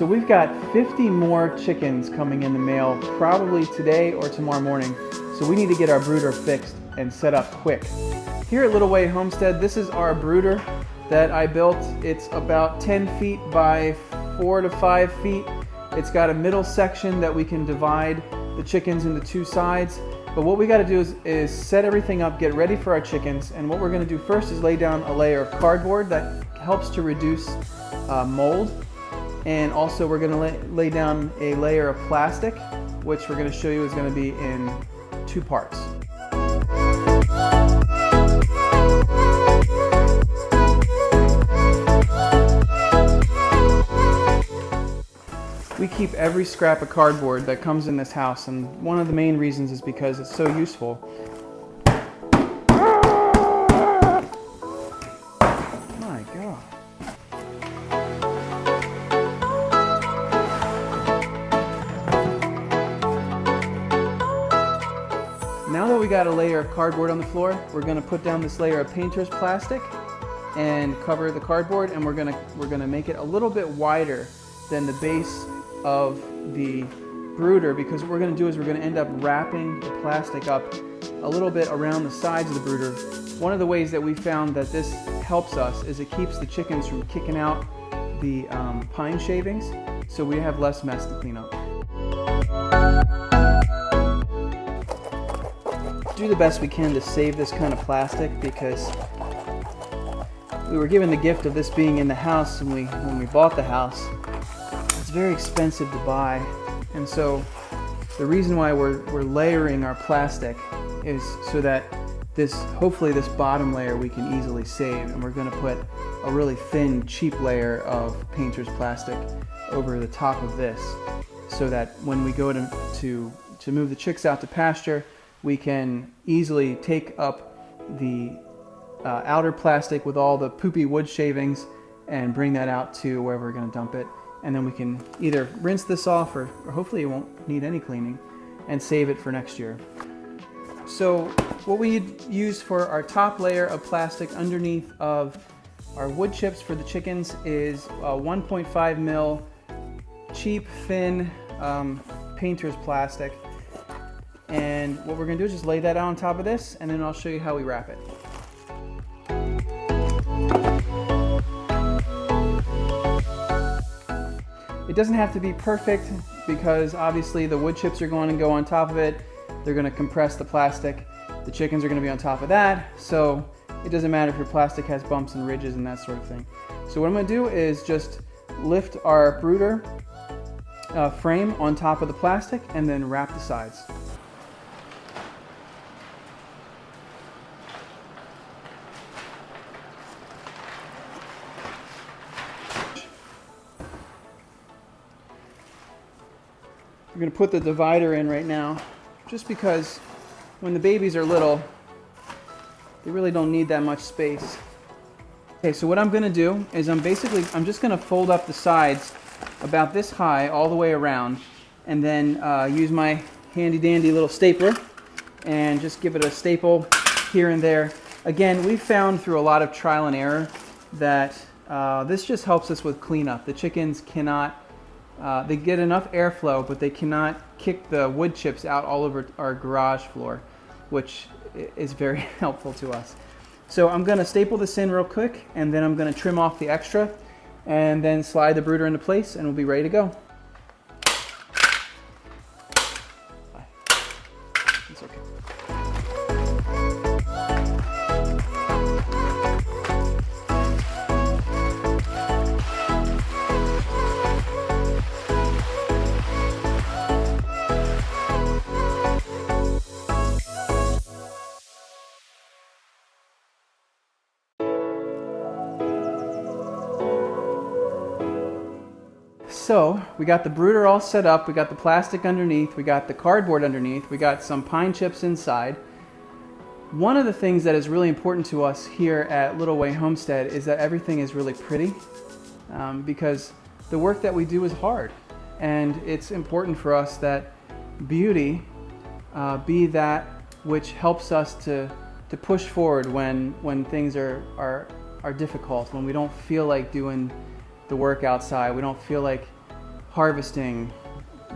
So we've got 50 more chickens coming in the mail probably today or tomorrow morning. So we need to get our brooder fixed and set up quick. Here at Little Way Homestead, this is our brooder that I built. It's about 10 feet by 4 to 5 feet. It's got a middle section that we can divide the chickens into two sides. But what we got to do is set everything up, get ready for our chickens. And what we're going to do first is lay down a layer of cardboard that helps to reduce mold. And also we're going to lay down a layer of plastic, which we're going to show you is going to be in two parts. We keep every scrap of cardboard that comes in this house, and one of the main reasons is because it's so useful. My God. Now that we got a layer of cardboard on the floor, we're going to put down this layer of painter's plastic and cover the cardboard, and we're going to make it a little bit wider than the base of the brooder, because what we're going to do is we're going to end up wrapping the plastic up a little bit around the sides of the brooder. One of the ways that we found that this helps us is it keeps the chickens from kicking out the pine shavings, so we have less mess to clean up. Do the best we can to save this kind of plastic, because we were given the gift of this being in the house when we bought the house. It's very expensive to buy, and so the reason why we're layering our plastic is so that hopefully this bottom layer we can easily save, and we're going to put a really thin, cheap layer of painter's plastic over the top of this, so that when we go to move the chicks out to pasture, we can easily take up the outer plastic with all the poopy wood shavings and bring that out to wherever we're going to dump it. And then we can either rinse this off or hopefully it won't need any cleaning, and save it for next year. So what we use for our top layer of plastic underneath of our wood chips for the chickens is a 1.5 mil cheap, thin painter's plastic. And what we're going to do is just lay that on top of this, and then I'll show you how we wrap it. It doesn't have to be perfect, because obviously the wood chips are going to go on top of it. They're going to compress the plastic. The chickens are going to be on top of that. So it doesn't matter if your plastic has bumps and ridges and that sort of thing. So what I'm going to do is just lift our brooder frame on top of the plastic and then wrap the sides. We're going to put the divider in right now, just because when the babies are little, they really don't need that much space. Okay, so what I'm going to do is I'm just going to fold up the sides about this high all the way around, and then use my handy dandy little stapler and just give it a staple here and there. Again, we've found through a lot of trial and error that this just helps us with cleanup. The chickens cannot they get enough airflow, but they cannot kick the wood chips out all over our garage floor, which is very helpful to us. So I'm going to staple this in real quick, and then I'm going to trim off the extra, and then slide the brooder into place, and we'll be ready to go. It's okay. So we got the brooder all set up, we got the plastic underneath, we got the cardboard underneath, we got some pine chips inside. One of the things that is really important to us here at Little Way Homestead is that everything is really pretty, because the work that we do is hard, and it's important for us that beauty be that which helps us to push forward when things are difficult, when we don't feel like doing the work outside, we don't feel like harvesting,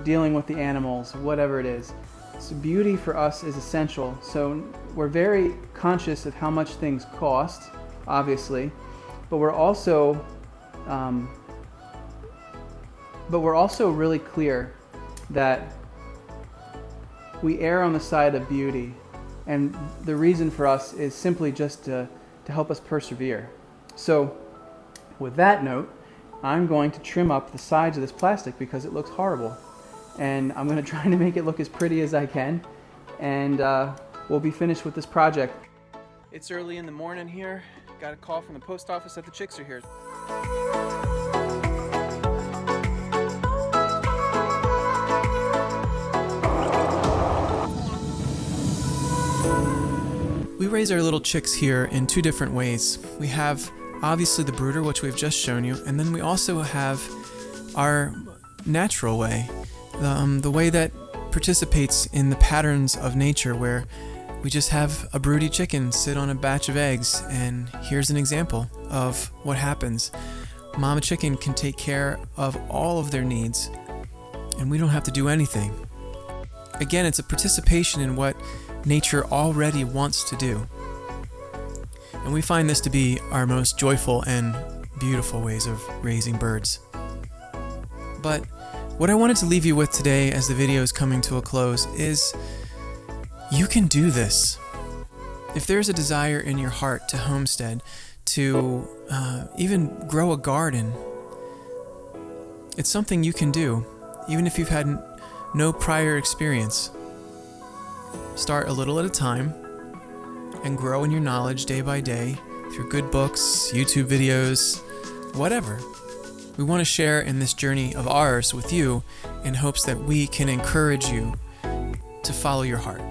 dealing with the animals, whatever it is. So beauty for us is essential. So we're very conscious of how much things cost, obviously, but we're also really clear that we err on the side of beauty, and the reason for us is simply just to help us persevere. So with that note, I'm going to trim up the sides of this plastic because it looks horrible, and I'm going to try to make it look as pretty as I can, and we'll be finished with this project. It's early in the morning here. Got a call from the post office that the chicks are here. We raise our little chicks here in two different ways. We have obviously the brooder, which we've just shown you, and then we also have our natural way, the way that participates in the patterns of nature, where we just have a broody chicken sit on a batch of eggs, and here's an example of what happens. Mama chicken can take care of all of their needs, and we don't have to do anything. Again, it's a participation in what nature already wants to do. And we find this to be our most joyful and beautiful ways of raising birds. But what I wanted to leave you with today as the video is coming to a close is you can do this. If there's a desire in your heart to homestead, to even grow a garden, it's something you can do, even if you've had no prior experience. Start a little at a time and grow in your knowledge day by day through good books, YouTube videos, whatever. We want to share in this journey of ours with you in hopes that we can encourage you to follow your heart.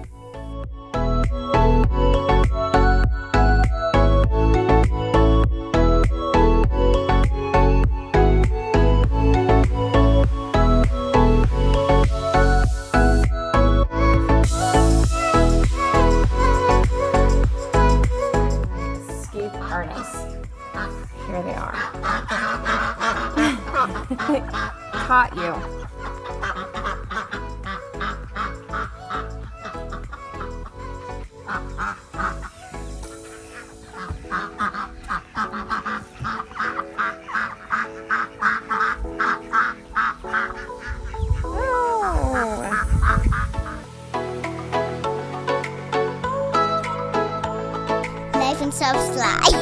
Here they are. Caught you. Like and subscribe.